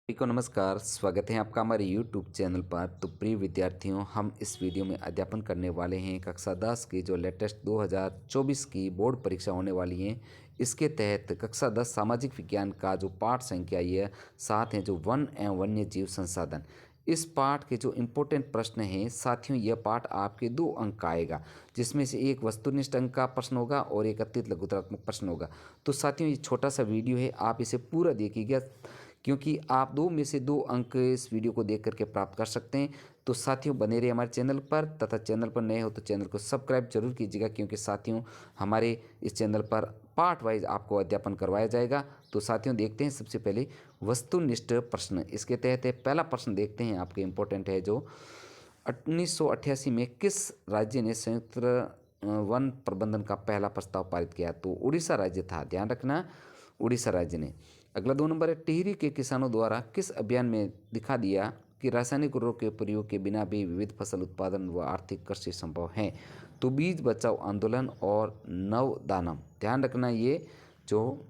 सभी को नमस्कार। स्वागत है आपका हमारे YouTube चैनल पर। तो प्रिय विद्यार्थियों, हम इस वीडियो में अध्यापन करने वाले हैं कक्षा 10 की जो लेटेस्ट 2024 की बोर्ड परीक्षा होने वाली है। इसके तहत कक्षा 10 सामाजिक विज्ञान का जो पाठ संख्या ये 7 है, जो वन एवं वन्य जीव संसाधन। इस पाठ के जो इम्पोर्टेंट प्रश्न हैं साथियों, यह पाठ आपके 2 अंक का आएगा, जिसमें से एक वस्तुनिष्ठ अंक का प्रश्न होगा और एक अत्यंत लघुत्तरात्मक प्रश्न होगा। तो साथियों, ये छोटा सा वीडियो है, आप इसे पूरा देखिएगा क्योंकि आप 2 में से 2 अंक इस वीडियो को देख करके प्राप्त कर सकते हैं। तो साथियों, बने रहिए हमारे चैनल पर, तथा चैनल पर नए हो तो चैनल को सब्सक्राइब जरूर कीजिएगा, क्योंकि साथियों हमारे इस चैनल पर पार्ट वाइज आपको अध्यापन करवाया जाएगा। तो साथियों, देखते हैं सबसे पहले वस्तुनिष्ठ प्रश्न। इसके तहत पहला प्रश्न देखते हैं, आपके इम्पोर्टेंट है, जो 1988 में किस राज्य ने संयुक्त वन प्रबंधन का पहला प्रस्ताव पारित किया? तो उड़ीसा राज्य था, ध्यान रखना, उड़ीसा राज्य ने। अगला 2 नंबर है, टिहरी के किसानों द्वारा किस अभियान में दिखा दिया कि रासायनिक उर्वरक के प्रयोग के बिना भी विविध फसल उत्पादन व आर्थिक कृषि संभव है? तो बीज बचाओ आंदोलन और नवदानम, ध्यान रखना, ये जो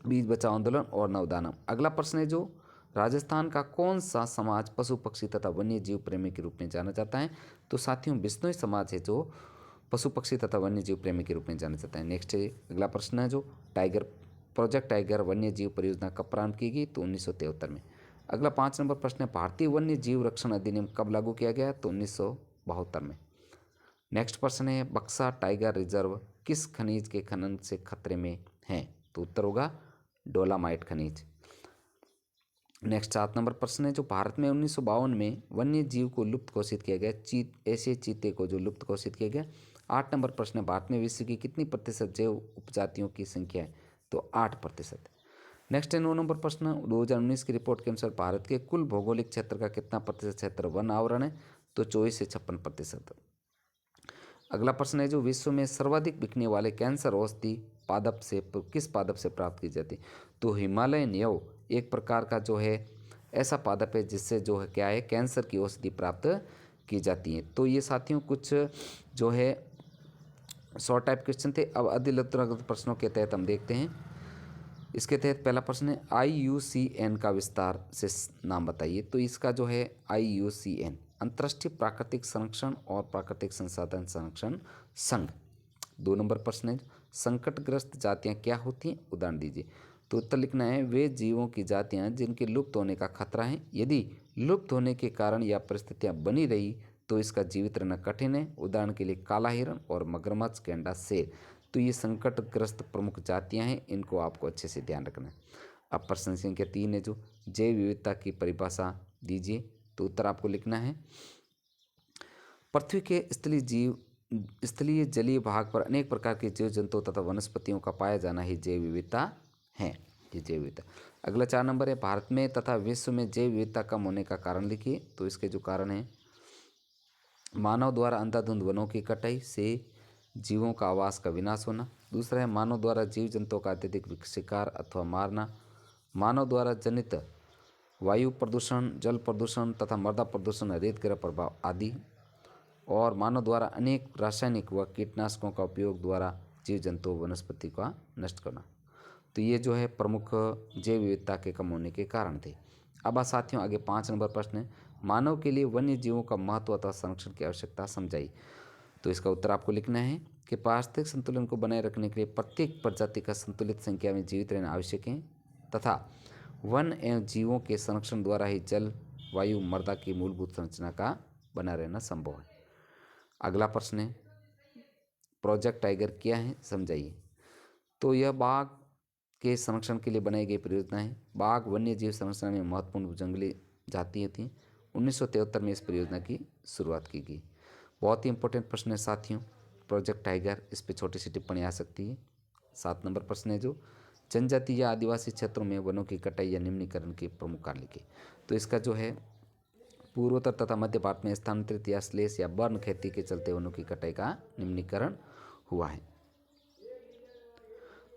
बीज बचाओ आंदोलन और नवदानम। अगला प्रश्न है, जो राजस्थान का कौन सा समाज पशु पक्षी तथा वन्य जीव प्रेमी के रूप में जाना जाता है? तो साथियों, बिश्नोई समाज है जो पशु पक्षी तथा वन्य जीव प्रेमी के रूप में जाना जाता है। नेक्स्ट है, अगला प्रश्न है, जो प्रोजेक्ट टाइगर वन्य जीव परियोजना कब प्रारंभ की गई? तो 1973 में। अगला 5 नंबर प्रश्न है, भारतीय वन्य जीव रक्षण अधिनियम कब लागू किया गया? तो 1972 में। नेक्स्ट प्रश्न है, बक्सा टाइगर रिजर्व किस खनिज के खनन से खतरे में है? तो उत्तर होगा डोलामाइट खनिज। नेक्स्ट 7 नंबर प्रश्न है, जो भारत में 1952 में वन्य जीव को लुप्त घोषित किया गया, ऐसे चीते को जो लुप्त घोषित किया गया। 8 नंबर प्रश्न है, भारत में विश्व की कितनी प्रतिशत जैव उपजातियों की संख्या है? तो 8%। नेक्स्ट है 9 नंबर प्रश्न, 2019 की रिपोर्ट के अनुसार भारत के कुल भौगोलिक क्षेत्र का कितना प्रतिशत क्षेत्र वन आवरण है? तो 24 से 56%। अगला प्रश्न है, जो विश्व में सर्वाधिक बिकने वाले कैंसर औषधि पादप से किस पादप से प्राप्त की जाती है? तो हिमालयन यव एक प्रकार का जो है ऐसा पादप है जिससे जो है क्या है, कैंसर की औषधि प्राप्त की जाती है। तो ये साथियों कुछ जो है शॉर्ट टाइप क्वेश्चन थे। अब अधिक प्रश्नों के तहत हम देखते हैं। इसके तहत पहला प्रश्न है, IUCN का विस्तार से नाम बताइए? तो इसका जो है IUCN अंतर्राष्ट्रीय प्राकृतिक संरक्षण और प्राकृतिक संसाधन संरक्षण संघ। 2 नंबर प्रश्न है, संकटग्रस्त जातियां क्या होती हैं? उदाहरण दीजिए। तो उत्तर लिखना है, वे जीवों की जातियां जिनके लुप्त होने का खतरा है। यदि लुप्त होने के कारण या परिस्थितियां बनी रही तो इसका जीवित रहना कठिन है। उदाहरण के लिए काला हिरण और मगरमच्छ, गैंडा, शेर। तो ये संकटग्रस्त प्रमुख जातियां हैं, इनको आपको अच्छे से ध्यान रखना है। अब प्रश्न संख्या 3 है, जो जैव विविधता की परिभाषा दीजिए? तो उत्तर आपको लिखना है, पृथ्वी के स्थलीय जलीय भाग पर अनेक प्रकार के जीव जंतुओं तथा वनस्पतियों का पाया जाना ही जैव विविधता है। ये जैव विविधता। अगला 4 नंबर है, भारत में तथा विश्व में जैव विविधता कम होने का कारण लिखिए? तो इसके जो कारण है, मानव द्वारा अंधाधुंध वनों की कटाई से जीवों का आवास का विनाश होना। दूसरा है, मानव द्वारा जीव जंतुओं का अत्यधिक शिकार अथवा मारना। मानव द्वारा जनित वायु प्रदूषण, जल प्रदूषण तथा मृदा प्रदूषण, हरित गृह प्रभाव आदि। और मानव द्वारा अनेक रासायनिक व कीटनाशकों का उपयोग द्वारा जीव जंतु वनस्पति का नष्ट करना। तो ये जो है प्रमुख जैव विविधता के कम होने के कारण थे। अब साथियों आगे 5 नंबर प्रश्न है, मानव के लिए वन्य जीवों का महत्व तथा संरक्षण की आवश्यकता समझाई? तो इसका उत्तर आपको लिखना है कि पारिस्थितिक संतुलन को बनाए रखने के लिए प्रत्येक प्रजाति का संतुलित संख्या में जीवित रहना आवश्यक है, तथा वन एवं जीवों के संरक्षण द्वारा ही जल, वायु, मृदा की मूलभूत संरचना का बना रहना संभव है। अगला प्रश्न है, प्रोजेक्ट टाइगर क्या है, समझाइए? तो यह बाघ के संरक्षण के लिए बनाई गई परियोजना है। बाघ वन्य जीव संरक्षण में महत्वपूर्ण जंगली जातियाँ थी। 1973 में इस परियोजना की शुरुआत की गई। बहुत ही इंपॉर्टेंट प्रश्न है साथियों, प्रोजेक्ट टाइगर, इस पर छोटी सी टिप्पणी आ सकती है। 7 नंबर प्रश्न है, जो जनजातीय या आदिवासी क्षेत्रों में वनों की कटाई या निम्नीकरण के प्रमुख कारण लिखे? तो इसका जो है, पूर्वोत्तर तथा मध्य भारत में स्थानांतरित या स्लेश या बर्न खेती के चलते वनों की कटाई का निम्नीकरण हुआ है।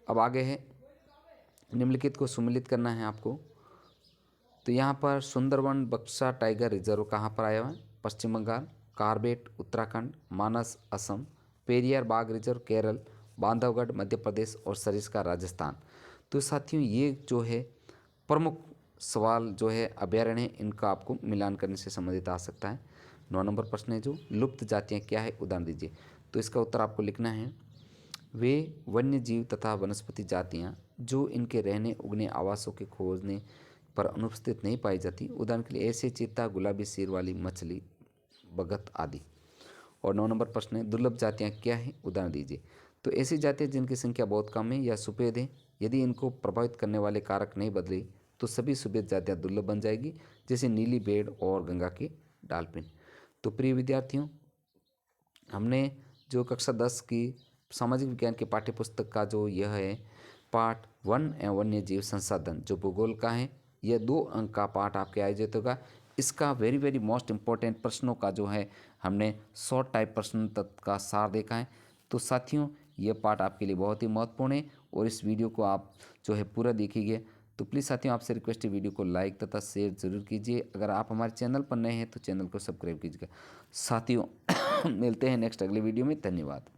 अब आगे है, निम्नलिखित को सुमेलित करना है आपको। तो यहाँ पर सुंदरवन बक्सा टाइगर रिजर्व कहाँ पर आया हुआ है? पश्चिम बंगाल। कार्बेट उत्तराखंड, मानस असम, पेरियार बाघ रिजर्व केरल, बांधवगढ़ मध्य प्रदेश और सरिस्का राजस्थान। तो साथियों ये जो है प्रमुख सवाल जो है अभयारण्य है इनका आपको मिलान करने से संबंधित आ सकता है। 9 नंबर प्रश्न है जो लुप्त जातियाँ क्या है, उदाहरण दीजिए। तो इसका उत्तर आपको लिखना है वे वन्य जीव तथा वनस्पति जातियाँ जो इनके रहने उगने आवासों के खोजने पर अनुपस्थित नहीं पाई जाती, उदाहरण के लिए ऐसे चीता, गुलाबी सिर वाली मछली, बगत आदि। और 9 नंबर प्रश्न है दुर्लभ जातियाँ क्या हैं, उदाहरण दीजिए। तो ऐसी जातियाँ जिनकी संख्या बहुत कम है या सुपेद है, यदि इनको प्रभावित करने वाले कारक नहीं बदले तो सभी सुपेद जातियाँ दुर्लभ बन जाएगी, जैसे नीली भेड़ और गंगा के डाल्फिन। तो प्रिय विद्यार्थियों, हमने जो कक्षा 10 की सामाजिक विज्ञान के पाठ्य पुस्तक का जो यह है पाठ वन एवं वन्य जीव संसाधन जो भूगोल का है, यह 2 अंक का पाठ आपके आयोजित होगा। इसका वेरी मोस्ट इम्पोर्टेंट प्रश्नों का जो है हमने शॉर्ट टाइप प्रश्न तत्व का सार देखा है। तो साथियों, यह पाठ आपके लिए बहुत ही महत्वपूर्ण है और इस वीडियो को आप जो है पूरा देखिए। तो प्लीज़ साथियों, आपसे रिक्वेस्ट है वीडियो को लाइक तथा शेयर जरूर कीजिए। अगर आप हमारे चैनल पर नए हैं तो चैनल को सब्सक्राइब कीजिएगा। साथियों मिलते हैं नेक्स्ट अगले वीडियो में। धन्यवाद।